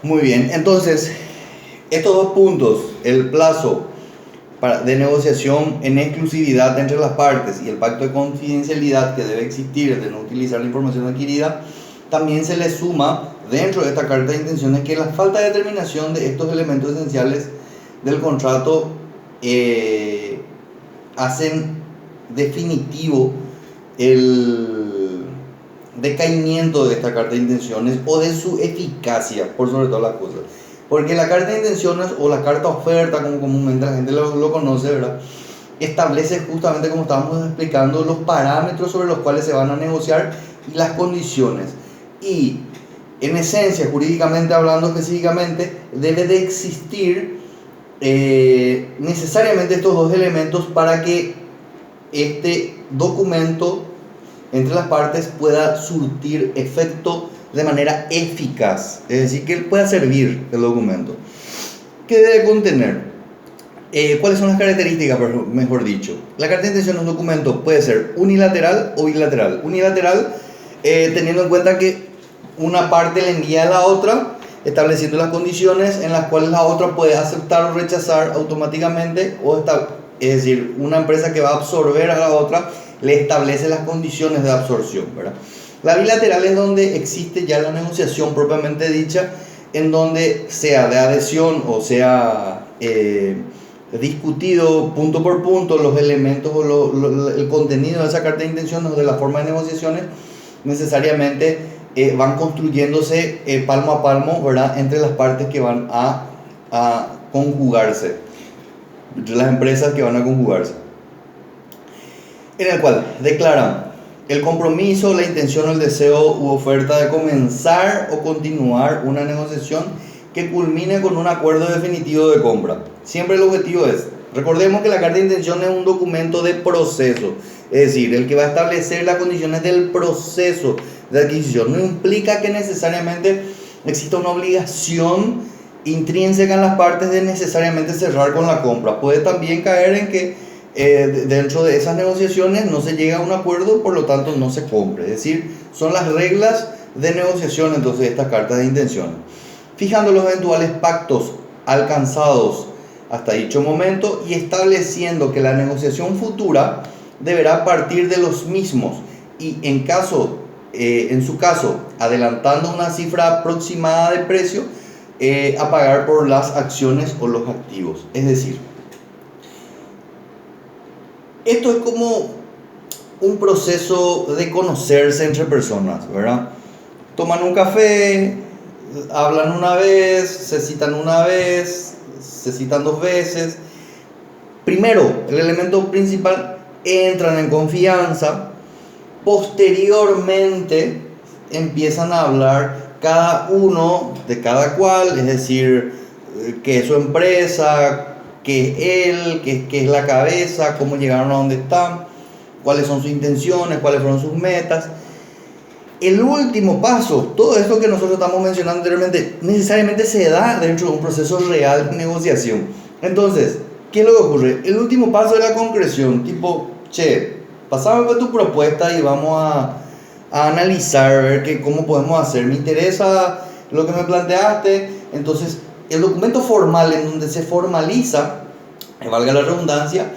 Muy bien, entonces, estos dos puntos, el plazo de negociación en exclusividad entre las partes y el pacto de confidencialidad que debe existir de no utilizar la información adquirida, también se le suma dentro de esta carta de intenciones que la falta de determinación de estos elementos esenciales del contrato hacen definitivo el decaimiento de esta carta de intenciones o de su eficacia por sobre todas las cosas. Porque la carta de intenciones o la carta oferta, como comúnmente la gente lo conoce, ¿verdad?, establece justamente, como estábamos explicando, los parámetros sobre los cuales se van a negociar y las condiciones. Y en esencia, jurídicamente hablando específicamente, debe de existir necesariamente estos dos elementos para que este documento entre las partes pueda surtir efecto de manera eficaz, es decir, que él pueda servir el documento. ¿Qué debe contener? ¿Cuáles son las características, mejor dicho? La carta de intención de un documento puede ser unilateral o bilateral. Unilateral, teniendo en cuenta que una parte le envía a la otra, estableciendo las condiciones en las cuales la otra puede aceptar o rechazar automáticamente, es decir, una empresa que va a absorber a la otra le establece las condiciones de absorción, ¿verdad? La bilateral es donde existe ya la negociación propiamente dicha, en donde sea de adhesión o sea discutido punto por punto los elementos o el contenido de esa carta de intenciones o de la forma de negociaciones, necesariamente van construyéndose palmo a palmo, ¿verdad?, entre las partes que van a conjugarse, entre las empresas que van a conjugarse, en el cual declaran el compromiso, la intención o el deseo u oferta de comenzar o continuar una negociación que culmine con un acuerdo definitivo de compra. Siempre el objetivo es, recordemos que la carta de intención es un documento de proceso, es decir, el que va a establecer las condiciones del proceso de adquisición. No implica que necesariamente exista una obligación intrínseca en las partes de necesariamente cerrar con la compra. Puede también caer en que dentro de esas negociaciones no se llega a un acuerdo, por lo tanto no se compre. Es decir, son las reglas de negociación entonces de estas cartas de intención, fijando los eventuales pactos alcanzados hasta dicho momento y estableciendo que la negociación futura deberá partir de los mismos y en su caso adelantando una cifra aproximada de precio a pagar por las acciones o los activos. Es decir, esto es como un proceso de conocerse entre personas, ¿verdad? Toman un café, hablan una vez, se citan una vez, se citan dos veces. Primero, el elemento principal, entran en confianza. Posteriormente, empiezan a hablar cada uno de cada cual, es decir, qué es su empresa, qué es él, qué es la cabeza, cómo llegaron a donde están, cuáles son sus intenciones, cuáles fueron sus metas. El último paso, todo esto que nosotros estamos mencionando anteriormente, necesariamente se da dentro de un proceso real de negociación. Entonces, ¿qué es lo que ocurre? El último paso es la concreción, tipo, pasame por tu propuesta y vamos a analizar, ver cómo podemos hacer. Me interesa lo que me planteaste. Entonces, el documento formal en donde se formaliza, valga la redundancia,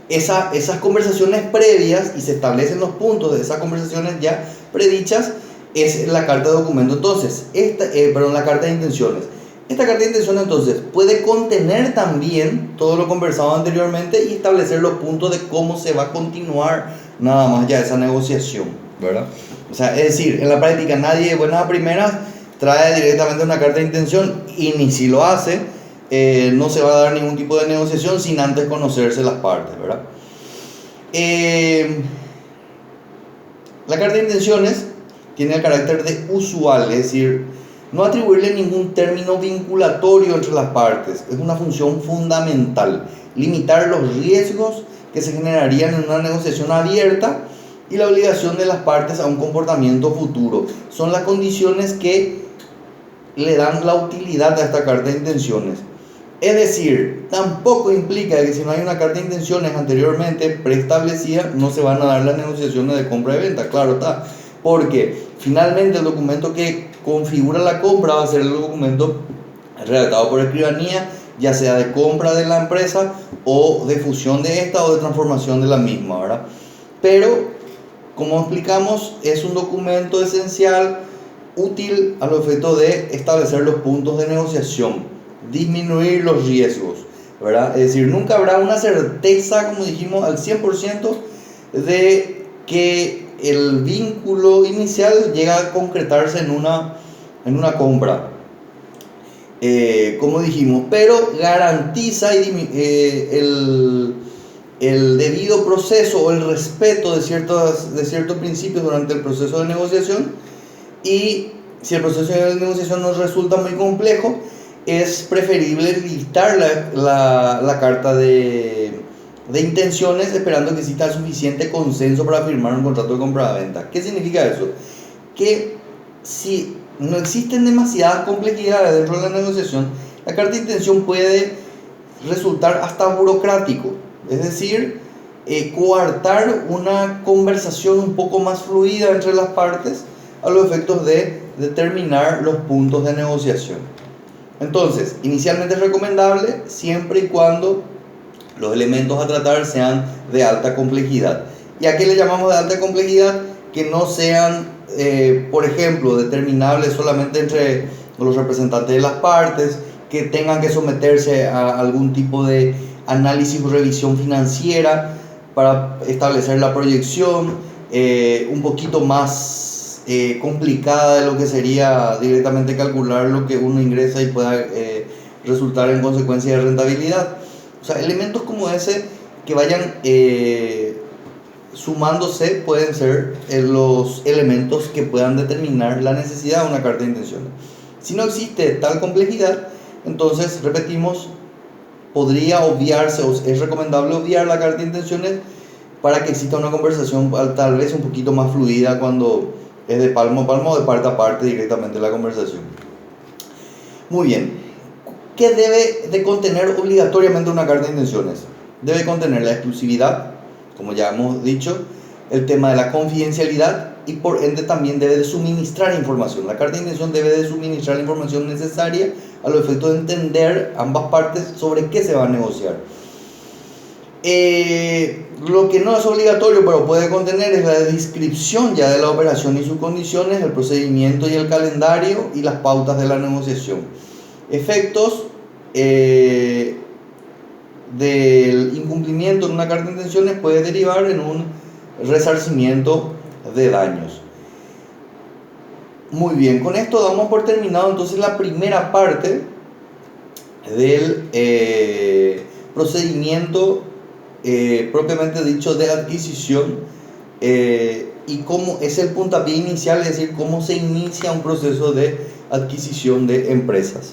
esas conversaciones previas y se establecen los puntos de esas conversaciones ya predichas, es la carta de documento. Entonces, la carta de intenciones. Esta carta de intenciones entonces puede contener también todo lo conversado anteriormente y establecer los puntos de cómo se va a continuar nada más ya esa negociación, ¿verdad? O sea, es decir, en la práctica nadie de buenas a primeras trae directamente una carta de intención y ni si lo hace, no se va a dar ningún tipo de negociación sin antes conocerse las partes, ¿verdad? La carta de intenciones tiene el carácter de usual, es decir, no atribuirle ningún término vinculatorio entre las partes. Es una función fundamental. Limitar los riesgos que se generarían en una negociación abierta y la obligación de las partes a un comportamiento futuro. Son las condiciones que le dan la utilidad a esta carta de intenciones. Es decir, tampoco implica que si no hay una carta de intenciones anteriormente preestablecida, no se van a dar las negociaciones de compra y venta. Claro está, porque finalmente el documento que configura la compra va a ser el documento redactado por escribanía, ya sea de compra de la empresa o de fusión de esta o de transformación de la misma, ¿verdad? Pero, como explicamos, es un documento esencial, útil a los efectos de establecer los puntos de negociación, disminuir los riesgos, ¿verdad? Es decir, nunca habrá una certeza, como dijimos, al 100% de que el vínculo inicial llega a concretarse en una compra, como dijimos, pero garantiza el debido proceso o el respeto de ciertos principios durante el proceso de negociación. Y si el proceso de negociación nos resulta muy complejo, es preferible listar la carta de intenciones, esperando que exista suficiente consenso para firmar un contrato de compra-venta. ¿Qué significa eso? Que si no existen demasiadas complejidades dentro de la negociación, la carta de intención puede resultar hasta burocrático, es decir, coartar una conversación un poco más fluida entre las partes a los efectos de determinar los puntos de negociación. Entonces, inicialmente es recomendable siempre y cuando los elementos a tratar sean de alta complejidad. ¿Y a qué le llamamos de alta complejidad? Que no sean, por ejemplo, determinables solamente entre los representantes de las partes, que tengan que someterse a algún tipo de análisis o revisión financiera para establecer la proyección, un poquito más complicada de lo que sería directamente calcular lo que uno ingresa y pueda resultar en consecuencia de rentabilidad. O sea, elementos como ese que vayan sumándose pueden ser los elementos que puedan determinar la necesidad de una carta de intenciones. Si no existe tal complejidad, entonces, repetimos, podría obviarse o es recomendable obviar la carta de intenciones para que exista una conversación tal vez un poquito más fluida cuando es de palmo a palmo o de parte a parte directamente la conversación. Muy bien. ¿Qué debe de contener obligatoriamente una carta de intenciones? Debe contener la exclusividad, como ya hemos dicho, el tema de la confidencialidad y por ende también debe de suministrar información. La carta de intención debe de suministrar la información necesaria a los efectos de entender ambas partes sobre qué se va a negociar. Lo que no es obligatorio pero puede contener es la descripción ya de la operación y sus condiciones, el procedimiento y el calendario y las pautas de la negociación. Efectos del incumplimiento en una carta de intenciones puede derivar en un resarcimiento de daños. Muy bien, con esto damos por terminado entonces la primera parte del procedimiento propiamente dicho de adquisición, y cómo es el puntapié inicial, es decir, cómo se inicia un proceso de adquisición de empresas.